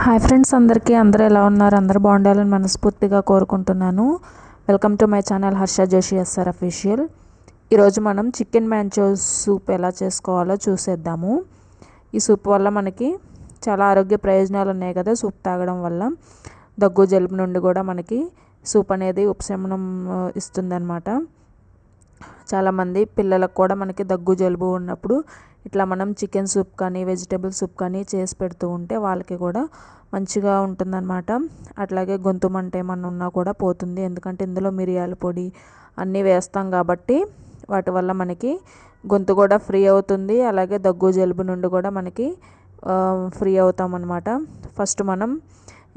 Hi friends, అందరూ ఎలా ఉన్నారు? అందరూ బాగుండాలని మనస్ఫూర్తిగా కోరుకుంటున్నాను. Welcome to my channel Harsha Joshi SR official. ఈరోజు మనం చికెన్ మ్యాంచో సూప్ ఎలా చేసుకోవాలో చూసేద్దాము. ఈ సూప్ వల్ల మనకి చాలా ఆరోగ్య ప్రయోజనాలు ఉన్నాయి కదా. సూప్ తాగడం వల్ల దగ్గు జలుబు నుండి కూడా మనకి సూప్ అనేది ఉపశమనం ఇస్తుందన్నమాట. చాలామంది పిల్లలకు కూడా మనకి దగ్గు జలుబు ఉన్నప్పుడు ఇట్లా మనం చికెన్ సూప్ కానీ వెజిటేబుల్ సూప్ కానీ చేసి పెడుతూ ఉంటే వాళ్ళకి కూడా మంచిగా ఉంటుందన్నమాట. అట్లాగే గొంతు మంట ఏమన్నా ఉన్నా కూడా పోతుంది. ఎందుకంటే ఇందులో మిరియాల పొడి అన్నీ వేస్తాం కాబట్టి వాటి వల్ల మనకి గొంతు కూడా ఫ్రీ అవుతుంది. అలాగే దగ్గు జలుబు నుండి కూడా మనకి ఫ్రీ అవుతాం అన్నమాట. ఫస్ట్ మనం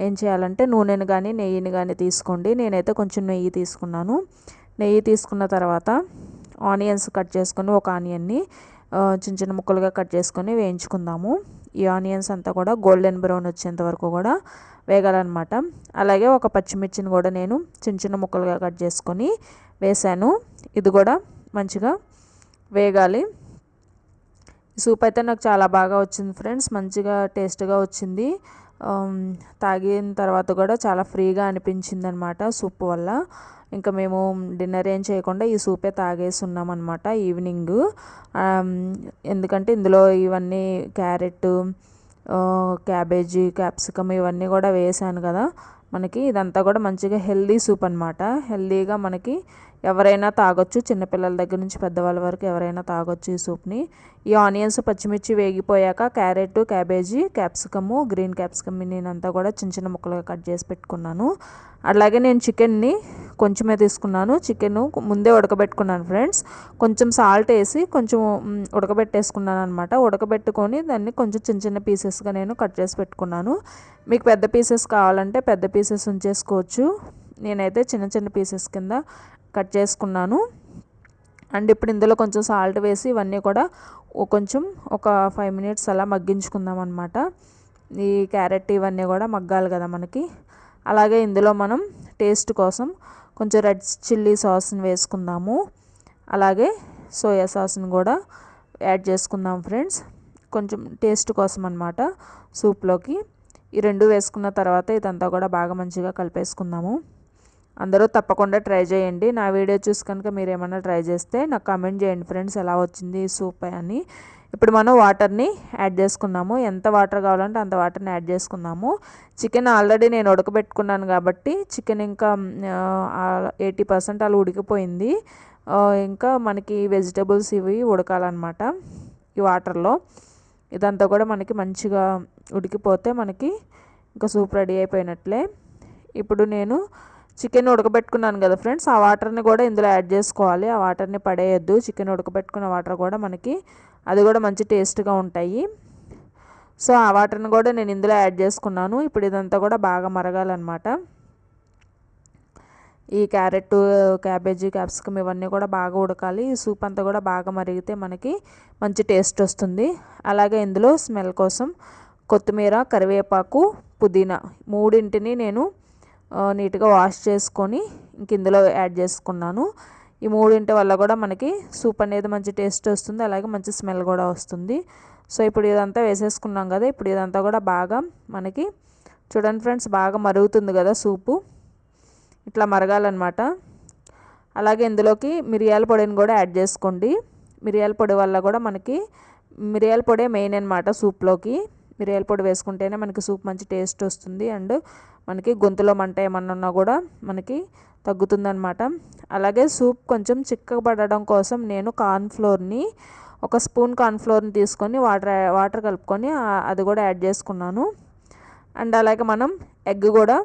ఏం చేయాలంటే నూనెను కానీ నెయ్యిని కానీ తీసుకోండి. నేనైతే కొంచెం నెయ్యి తీసుకున్నాను. నెయ్యి తీసుకున్న తర్వాత ఆనియన్స్ కట్ చేసుకొని ఒక ఆనియన్ని చిన్న చిన్న ముక్కలుగా కట్ చేసుకొని వేయించుకుందాము. ఈ ఆనియన్స్ అంతా కూడా గోల్డెన్ బ్రౌన్ వచ్చేంత వరకు కూడా వేగాలన్నమాట. అలాగే ఒక పచ్చిమిర్చిని కూడా నేను చిన్న చిన్న ముక్కలుగా కట్ చేసుకొని వేసాను. ఇది కూడా మంచిగా వేగాలి. సూప్ అయితే నాకు చాలా బాగా వచ్చింది ఫ్రెండ్స్, మంచిగా టేస్ట్గా వచ్చింది. తాగిన తర్వాత కూడా చాలా ఫ్రీగా అనిపించింది అనమాట సూప్ వల్ల. ఇంకా మేము డిన్నర్ ఏం చేయకుండా ఈ సూపే తాగేసి ఉన్నామన్నమాట ఈవినింగ్. ఎందుకంటే ఇందులో ఇవన్నీ క్యారెట్, క్యాబేజీ, క్యాప్సికమ్ ఇవన్నీ కూడా వేసాను కదా. మనకి ఇదంతా కూడా మంచిగా హెల్దీ సూప్ అనమాట. హెల్దీగా మనకి ఎవరైనా తాగొచ్చు, చిన్నపిల్లల దగ్గర నుంచి పెద్దవాళ్ళ వరకు ఎవరైనా తాగొచ్చు ఈ సూప్ని. ఈ ఆనియన్స్ పచ్చిమిర్చి వేగిపోయాక carrot, cabbage, capsicum, green capsicum నేనంతా కూడా చిన్న చిన్న ముక్కలుగా కట్ చేసి పెట్టుకున్నాను. అలాగే నేను చికెన్ని కొంచెమే తీసుకున్నాను. చికెన్ ముందే ఉడకబెట్టుకున్నాను ఫ్రెండ్స్. కొంచెం సాల్ట్ వేసి కొంచెం ఉడకబెట్టేసుకున్నాను అనమాట. ఉడకబెట్టుకొని దాన్ని కొంచెం చిన్న చిన్న పీసెస్గా నేను కట్ చేసి పెట్టుకున్నాను. మీకు పెద్ద పీసెస్ కావాలంటే పెద్ద పీసెస్ ఉంచేసుకోవచ్చు. నేనైతే చిన్న చిన్న పీసెస్ కింద కట్ చేసుకున్నాను. అండ్ ఇప్పుడు ఇందులో కొంచెం సాల్ట్ వేసి ఇవన్నీ కూడా కొంచెం ఒక 5 minutes అలా మగ్గించుకుందాం అనమాట. ఈ క్యారెట్ ఇవన్నీ కూడా మగ్గాలి కదా మనకి. అలాగే ఇందులో మనం టేస్ట్ కోసం కొంచెం రెడ్ చిల్లీ సాస్ని వేసుకుందాము. అలాగే సోయా సాస్ని కూడా యాడ్ చేసుకుందాం ఫ్రెండ్స్, కొంచెం టేస్ట్ కోసం అనమాట సూప్లోకి. ఈ రెండు వేసుకున్న తర్వాత ఇదంతా కూడా బాగా మంచిగా కలిపేసుకుందాము. అందరూ తప్పకుండా ట్రై చేయండి. నా వీడియో చూసి కనుక మీరు ఏమైనా ట్రై చేస్తే నాకు కామెంట్ చేయండి ఫ్రెండ్స్, ఎలా వచ్చింది ఈ సూప్ అని. ఇప్పుడు మనం వాటర్ని యాడ్ చేసుకున్నాము. ఎంత వాటర్ కావాలంటే అంత వాటర్ని యాడ్ చేసుకుందాము. చికెన్ ఆల్రెడీ నేను ఉడకబెట్టుకున్నాను కాబట్టి చికెన్ ఇంకా 80% అలా ఉడికిపోయింది. ఇంకా మనకి వెజిటేబుల్స్ ఇవి ఉడకాలన్నమాట ఈ వాటర్లో. ఇదంతా కూడా మనకి మంచిగా ఉడికిపోతే మనకి ఇంకా సూప్ రెడీ అయిపోయినట్లే. ఇప్పుడు నేను చికెన్ ఉడకబెట్టుకున్నాను కదా ఫ్రెండ్స్, ఆ వాటర్ని కూడా ఇందులో యాడ్ చేసుకోవాలి. ఆ వాటర్ని పడేయద్దు. చికెన్ ఉడకబెట్టుకున్న వాటర్ కూడా మనకి అది కూడా మంచి టేస్ట్గా ఉంటాయి. సో ఆ వాటర్ని కూడా నేను ఇందులో యాడ్ చేసుకున్నాను. ఇప్పుడు ఇదంతా కూడా బాగా మరగాలన్నమాట. ఈ క్యారెట్, క్యాబేజీ, క్యాప్సికమ్ ఇవన్నీ కూడా బాగా ఉడకాలి. ఈ సూప్ అంతా కూడా బాగా మరిగితే మనకి మంచి టేస్ట్ వస్తుంది. అలాగే ఇందులో స్మెల్ కోసం కొత్తిమీర, కరివేపాకు, పుదీనా మూడింటిని నేను నీట్గా వాష్ చేసుకొని ఇంక ఇందులో యాడ్ చేసుకున్నాను. ఈ మూడింటి వల్ల కూడా మనకి సూప్ అనేది మంచి టేస్ట్ వస్తుంది. అలాగే మంచి స్మెల్ కూడా వస్తుంది. సో ఇప్పుడు ఇదంతా వేసేసుకున్నాం కదా. ఇప్పుడు ఇదంతా కూడా బాగా మనకి చూడండి ఫ్రెండ్స్, బాగా మరుగుతుంది కదా సూపు. ఇట్లా మరగాలన్నమాట. అలాగే ఇందులోకి మిరియాల పొడిని కూడా యాడ్ చేసుకోండి. మిరియాల పొడి వల్ల కూడా మనకి మిరియాల పొడే మెయిన్ అనమాట సూప్లోకి. మిరియాల పొడి వేసుకుంటేనే మనకి సూప్ మంచి టేస్ట్ వస్తుంది. అండ్ మనకి గొంతులో మంట ఏమన్నా ఉన్నా కూడా మనకి తగ్గుతుందన్నమాట. అలాగే సూప్ కొంచెం చిక్కబడడం కోసం నేను కార్న్ఫ్లోర్ని ఒక స్పూన్ కార్న్ఫ్లోర్ని తీసుకొని వాటర్ కలుపుకొని అది కూడా యాడ్ చేసుకున్నాను. అండ్ అలాగే మనం ఎగ్ కూడా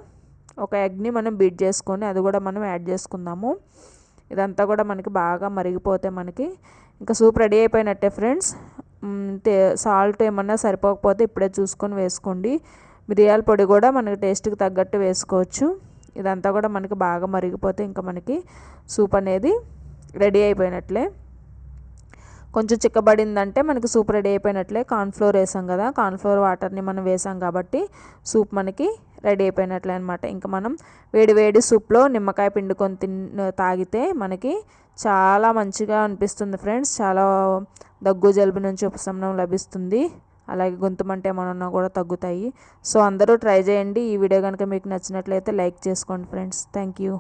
ఒక ఎగ్ని మనం బీట్ చేసుకొని అది కూడా మనం యాడ్ చేసుకుందాము. ఇదంతా కూడా మనకి బాగా మరిగిపోతే మనకి ఇంకా సూప్ రెడీ అయిపోయినట్టే ఫ్రెండ్స్. సాల్ట్ ఏమన్నా సరిపోకపోతే ఇప్పుడే చూసుకొని వేసుకోండి. మిరియాల పొడి కూడా మనకి టేస్ట్కి తగ్గట్టు వేసుకోవచ్చు. ఇదంతా కూడా మనకి బాగా మరిగిపోతే ఇంకా మనకి సూప్ అనేది రెడీ అయిపోయినట్లే. కొంచెం చిక్కబడిందంటే మనకి సూప్ రెడీ అయిపోయినట్లే. కార్న్ఫ్లోర్ వేసాం కదా, కార్న్ఫ్లోర్ వాటర్ని మనం వేసాం కాబట్టి సూప్ మనకి రెడీ అయిపోయినట్లే అనమాట. ఇంకా మనం వేడి వేడి సూప్లో నిమ్మకాయ పిండుకొని తాగితే మనకి చాలా మంచిగా అనిపిస్తుంది ఫ్రెండ్స్. చాలా దగ్గు జలుబు నుంచి ఉపశమనం లభిస్తుంది. అలాగే గొంతు మంట ఏమైనా ఉన్నా కూడా తగ్గుతాయి. సో అందరూ ట్రై చేయండి. ఈ వీడియో కనుక మీకు నచ్చినట్లయితే లైక్ చేసుకోండి ఫ్రెండ్స్. Thank you.